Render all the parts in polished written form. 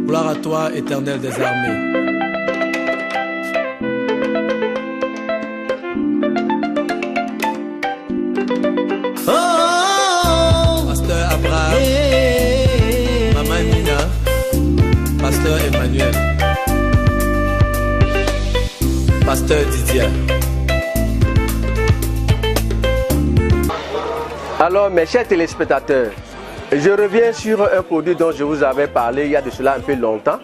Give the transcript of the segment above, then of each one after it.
Gloire à toi, Éternel des armées. Pasteur Abraham, Maman Mina, Pasteur Emmanuel, Pasteur Didier. Alors mes chers téléspectateurs, je reviens sur un produit dont je vous avais parlé il y a de cela un peu longtemps.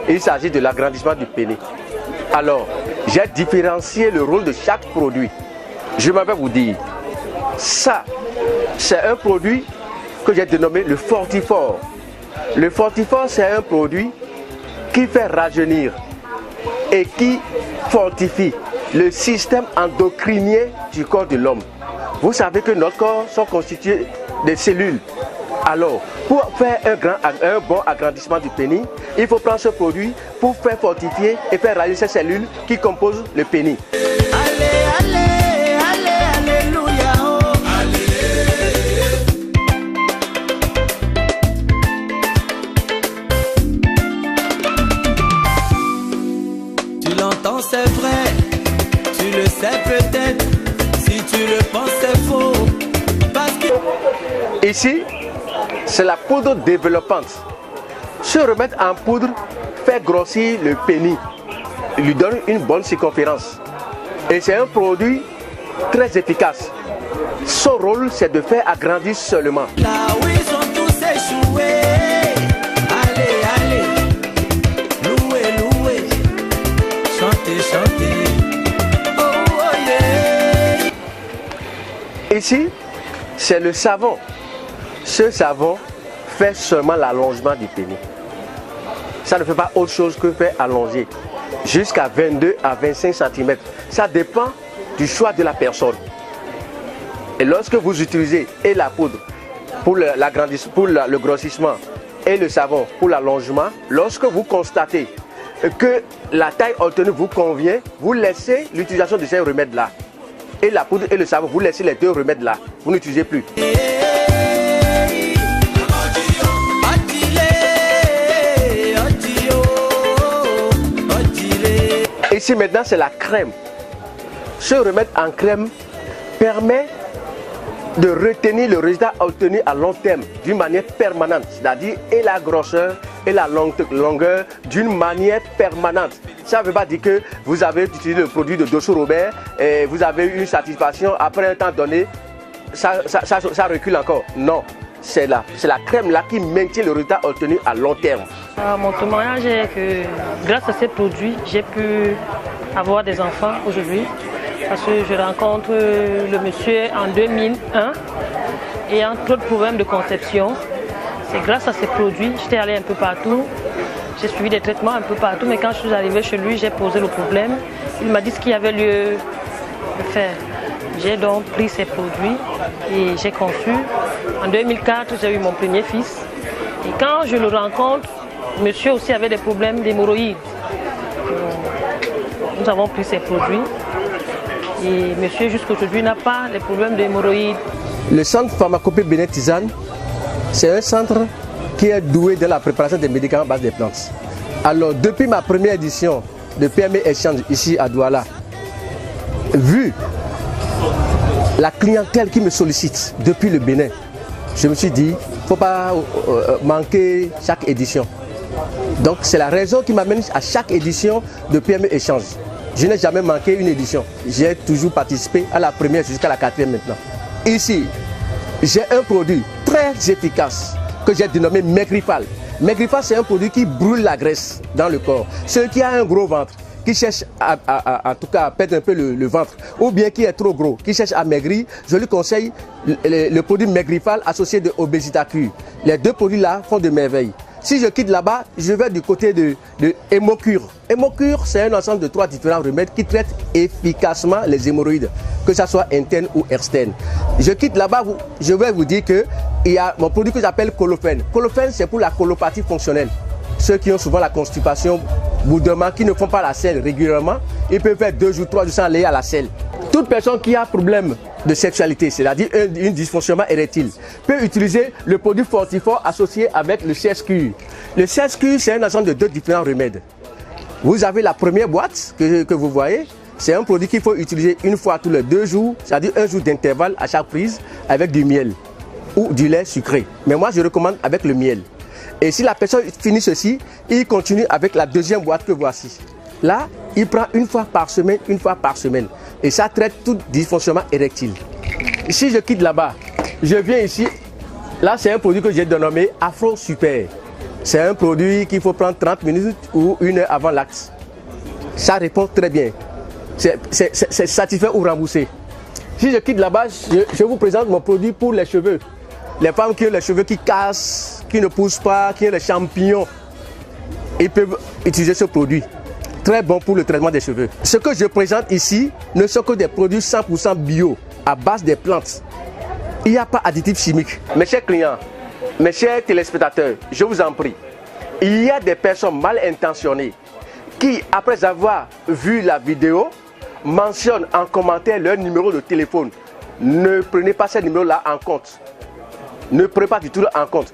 Il s'agit de l'agrandissement du pénis. Alors, j'ai différencié le rôle de chaque produit. Je m'en vais vous dire, ça, c'est un produit que j'ai dénommé le Fortifort. Le Fortifort, c'est un produit qui fait rajeunir et qui fortifie le système endocrinien du corps de l'homme. Vous savez que notre corps sont constitués de cellules. Alors, pour faire un bon agrandissement du pénis, il faut prendre ce produit pour faire fortifier et faire rajeunir ces cellules qui composent le pénis. Alléluia, oh. Tu l'entends, c'est vrai, tu le sais peut-être, si tu le penses, c'est faux. Parce que... Ici, c'est la poudre développante. Se remettre en poudre fait grossir le pénis, lui donne une bonne circonférence. Et c'est un produit très efficace. Son rôle, c'est de faire agrandir seulement. Là où ils ont tous échoué, allez, allez, louez, louez, chantez, chantez, oh, oh yeah. Ici, c'est le savon. Ce savon fait seulement l'allongement du pénis. Ça ne fait pas autre chose que faire allonger jusqu'à 22 à 25 cm. Ça dépend du choix de la personne. Et lorsque vous utilisez et la poudre pour le grossissement et le savon pour l'allongement, lorsque vous constatez que la taille obtenue vous convient, vous laissez l'utilisation de ces remèdes-là. Et la poudre et le savon, vous laissez les deux remèdes-là. Vous n'utilisez plus. Ici maintenant c'est la crème. Ce remède en crème permet de retenir le résultat obtenu à long terme d'une manière permanente, c'est-à-dire et la grosseur et la longueur d'une manière permanente. Ça ne veut pas dire que vous avez utilisé le produit de Dosso Robert et vous avez eu une satisfaction, après un temps donné, ça recule encore. Non, c'est la crème là qui maintient le résultat obtenu à long terme. Mon témoignage est que grâce à ces produits, j'ai pu avoir des enfants aujourd'hui. Parce que je rencontre le monsieur en 2001 et en trop de problèmes de conception. C'est grâce à ces produits, j'étais allée un peu partout. J'ai suivi des traitements un peu partout, mais quand je suis arrivée chez lui, j'ai posé le problème. Il m'a dit ce qu'il y avait lieu de faire. J'ai donc pris ces produits et j'ai conçu. En 2004, j'ai eu mon premier fils. Et quand je le rencontre, monsieur aussi avait des problèmes d'hémorroïdes. Nous avons pris ces produits. Et monsieur jusqu'aujourd'hui n'a pas les problèmes d'hémorroïdes. Le centre pharmacopée Bénin Tisane, c'est un centre qui est doué de la préparation des médicaments à base des plantes. Alors depuis ma première édition de PME Échange ici à Douala, vu la clientèle qui me sollicite depuis le Bénin, je me suis dit, il ne faut pas manquer chaque édition. Donc c'est la raison qui m'amène à chaque édition de PME Échange. Je n'ai jamais manqué une édition. J'ai toujours participé à la première jusqu'à la quatrième maintenant. Ici, j'ai un produit très efficace que j'ai dénommé Maigrifal. Maigrifal, c'est un produit qui brûle la graisse dans le corps. Ceux qui ont un gros ventre, qui cherchent en tout cas à perdre un peu le ventre, ou bien qui est trop gros, qui cherche à maigrir, je lui conseille le produit Maigrifal associé de Obésitacure. Les deux produits-là font de merveilles. Si je quitte là-bas, je vais du côté de Hémocure. Hémocure, c'est un ensemble de 3 différents remèdes qui traitent efficacement les hémorroïdes, que ce soit interne ou externe. Je quitte là-bas, je vais vous dire qu'il y a mon produit que j'appelle Colophène. Colophène, c'est pour la colopathie fonctionnelle. Ceux qui ont souvent la constipation, boudement, qui ne font pas la selle régulièrement, ils peuvent faire 2 jours, 3 jours sans aller à la selle. Toute personne qui a problème de sexualité, c'est-à-dire un dysfonctionnement érectile, peut utiliser le produit Fortifort associé avec le CSQ. Le CSQ, c'est un ensemble de 2 différents remèdes. Vous avez la première boîte que vous voyez. C'est un produit qu'il faut utiliser une fois tous les 2 jours, c'est-à-dire 1 jour d'intervalle à chaque prise avec du miel ou du lait sucré. Mais moi, je recommande avec le miel. Et si la personne finit ceci, il continue avec la deuxième boîte que voici. Là, il prend une fois par semaine. Et ça traite tout dysfonctionnement érectile. Si je quitte là-bas, je viens ici. Là, c'est un produit que j'ai dénommé Afro Super. C'est un produit qu'il faut prendre 30 minutes ou 1 heure avant l'acte. Ça répond très bien. C'est satisfait ou remboursé. Si je quitte là-bas, je vous présente mon produit pour les cheveux. Les femmes qui ont les cheveux qui cassent, qui ne poussent pas, qui ont les champignons, ils peuvent utiliser ce produit. Très bon pour le traitement des cheveux. Ce que je présente ici ne sont que des produits 100% bio, à base des plantes. Il n'y a pas d'additifs chimiques. Mes chers clients, mes chers téléspectateurs, je vous en prie, il y a des personnes mal intentionnées qui, après avoir vu la vidéo, mentionnent en commentaire leur numéro de téléphone. Ne prenez pas ce numéro-là en compte. Ne prenez pas du tout en compte.